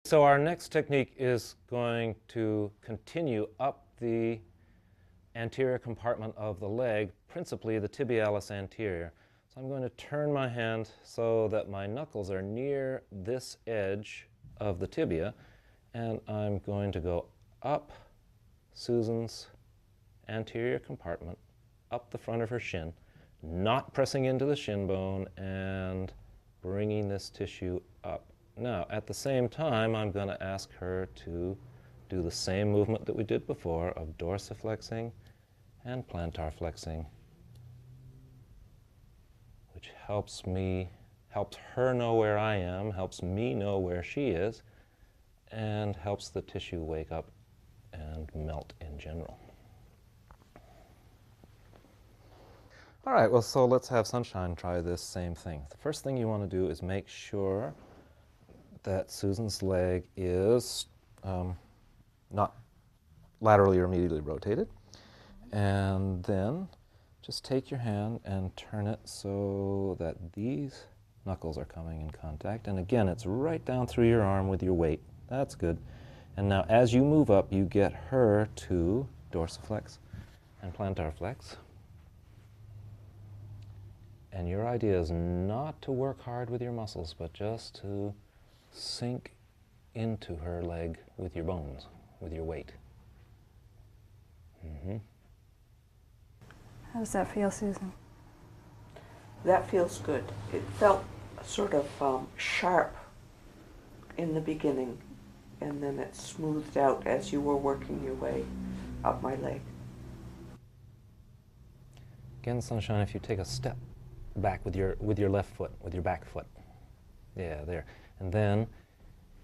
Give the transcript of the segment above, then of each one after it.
So our next technique is going to continue up the anterior compartment of the leg, principally the tibialis anterior. So I'm going to turn my hand so that my knuckles are near this edge of the tibia, and I'm going to go up Susan's anterior compartment, up the front of her shin, not pressing into the shin bone, and bringing this tissue up. Now, at the same time, I'm going to ask her to do the same movement that we did before of dorsiflexing and plantar flexing, which helps her know where I am, helps me know where she is, and helps the tissue wake up and melt in general. All right, well, so let's have Sunshine try this same thing. The first thing you want to do is make sure that Susan's leg is not laterally or medially rotated. And then just take your hand and turn it so that these knuckles are coming in contact. And again, it's right down through your arm with your weight. That's good. And now as you move up, you get her to dorsiflex and plantar flex. And your idea is not to work hard with your muscles, but just to sink into her leg with your bones, with your weight. How does that feel, Susan? That feels good. It felt sort of sharp in the beginning, and then it smoothed out as you were working your way up my leg. Again, Sunshine, if you take a step back with your left foot, with your back foot. Yeah, there. And then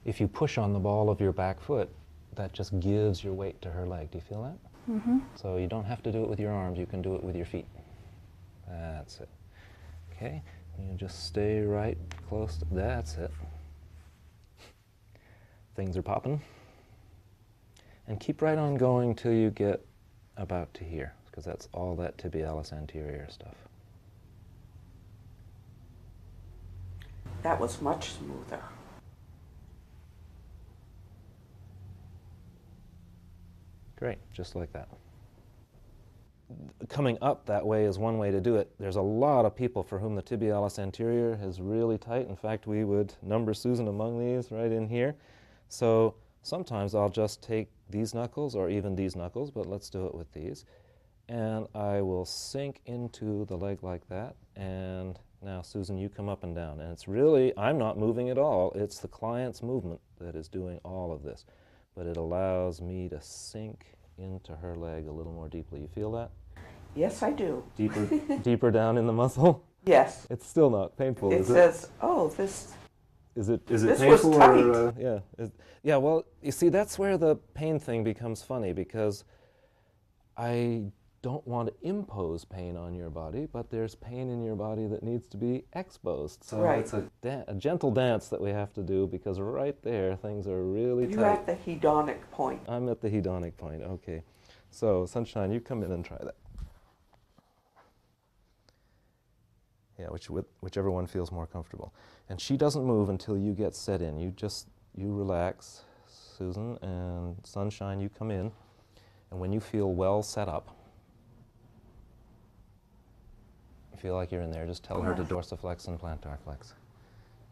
if you push on the ball of your back foot, that just gives your weight to her leg. Do you feel that? Mm-hmm. So you don't have to do it with your arms, you can do it with your feet. That's it. Okay, you just stay right close to, that's it. Things are popping. And keep right on going till you get about to here, because that's all that tibialis anterior stuff. That was much smoother. Great, just like that. Coming up that way is one way to do it. There's a lot of people for whom the tibialis anterior is really tight. In fact, we would number Susan among these right in here. So sometimes I'll just take these knuckles or even these knuckles, but let's do it with these. And I will sink into the leg like that. And now, Susan, you come up and down. And it's really, I'm not moving at all. It's the client's movement that is doing all of this. But it allows me to sink into her leg a little more deeply. You feel that? Yes, I do. Deeper, deeper down in the muscle? Yes. It's still not painful, It is it? says, oh, this... Is it this painful was tight. or, yeah. Yeah, well, you see, that's where the pain thing becomes funny, because I don't want to impose pain on your body, but there's pain in your body that needs to be exposed. So Right. it's a gentle dance that we have to do, because right there, things are really tight. You're at the hedonic point. I'm at the hedonic point, okay. So, Sunshine, you come in and try that. Yeah, whichever one feels more comfortable. And she doesn't move until you get set in. You relax, Susan, and Sunshine, you come in. And when you feel well set up, feel like you're in there, just tell her to dorsiflex and plantar flex.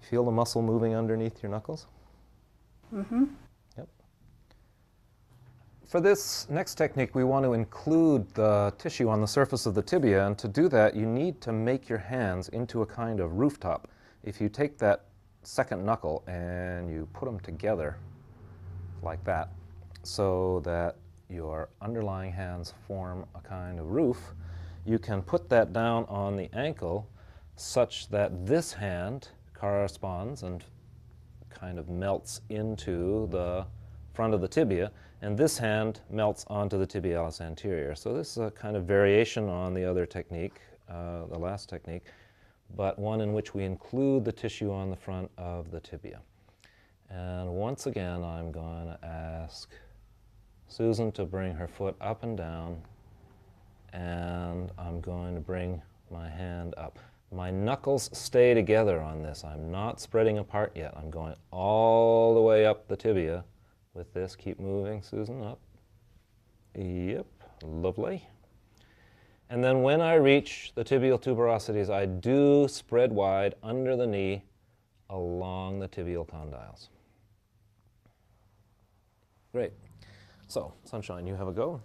Feel the muscle moving underneath your knuckles? Mm-hmm. Yep. For this next technique, we want to include the tissue on the surface of the tibia, and to do that, you need to make your hands into a kind of rooftop. If you take that second knuckle and you put them together like that, so that your underlying hands form a kind of roof, you can put that down on the ankle such that this hand corresponds and kind of melts into the front of the tibia, and this hand melts onto the tibialis anterior. So this is a kind of variation on the other technique, the last technique, but one in which we include the tissue on the front of the tibia. And once again, I'm going to ask Susan to bring her foot up and down, and I'm going to bring my hand up. My knuckles stay together on this. I'm not spreading apart yet. I'm going all the way up the tibia with this. Keep moving, Susan, up. Yep, lovely. And then when I reach the tibial tuberosities, I do spread wide under the knee along the tibial condyles. Great. So, Sunshine, you have a go.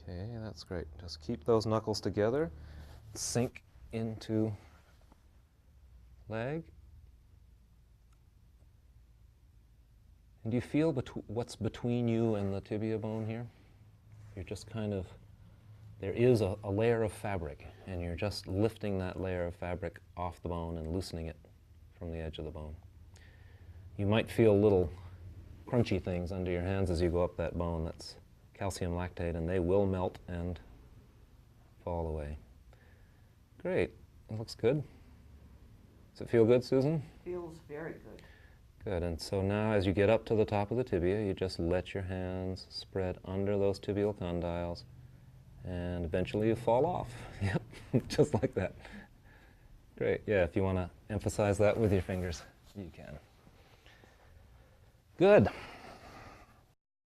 Okay, that's great. Just keep those knuckles together. Sink into leg. And do you feel what's between you and the tibia bone here? You're just kind of, there is a layer of fabric, and you're just lifting that layer of fabric off the bone and loosening it from the edge of the bone. You might feel little crunchy things under your hands as you go up that bone. That's calcium lactate, and they will melt and fall away. Great. It looks good. Does it feel good, Susan? Feels very good. Good. And so now as you get up to the top of the tibia, you just let your hands spread under those tibial condyles, and eventually you fall off. Yep, just like that. Great. Yeah, if you want to emphasize that with your fingers, you can. Good.